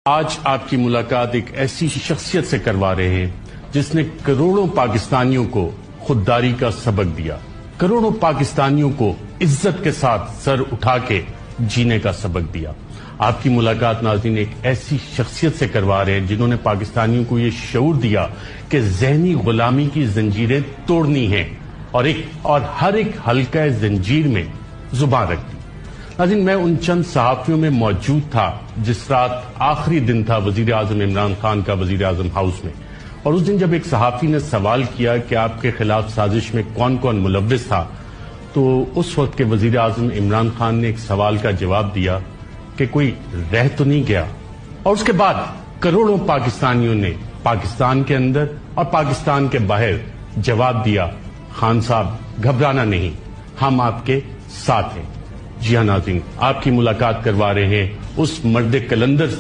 آج آپ کی ملاقات ایک ایسی شخصیت سے کروا رہے ہیں جس نے کروڑوں پاکستانیوں کو خودداری کا سبق دیا، کروڑوں پاکستانیوں کو عزت کے ساتھ سر اٹھا کے جینے کا سبق دیا۔ آپ کی ملاقات ناظرین ایک ایسی شخصیت سے کروا رہے ہیں جنہوں نے پاکستانیوں کو یہ شعور دیا کہ ذہنی غلامی کی زنجیریں توڑنی ہیں اور ہر ایک حلقہ زنجیر میں زبان رکھ دی۔ ناظرین میں ان چند صحافیوں میں موجود تھا جس رات آخری دن تھا وزیر اعظم عمران خان کا وزیر اعظم ہاؤس میں، اور اس دن جب ایک صحافی نے سوال کیا کہ آپ کے خلاف سازش میں کون کون ملوث تھا، تو اس وقت کے وزیر اعظم عمران خان نے ایک سوال کا جواب دیا کہ کوئی رہ تو نہیں گیا، اور اس کے بعد کروڑوں پاکستانیوں نے پاکستان کے اندر اور پاکستان کے باہر جواب دیا، خان صاحب گھبرانا نہیں، ہم آپ کے ساتھ ہیں۔ جی ہاں ناظرین، آپ کی ملاقات کروا رہے ہیں اس مرد کلندر سے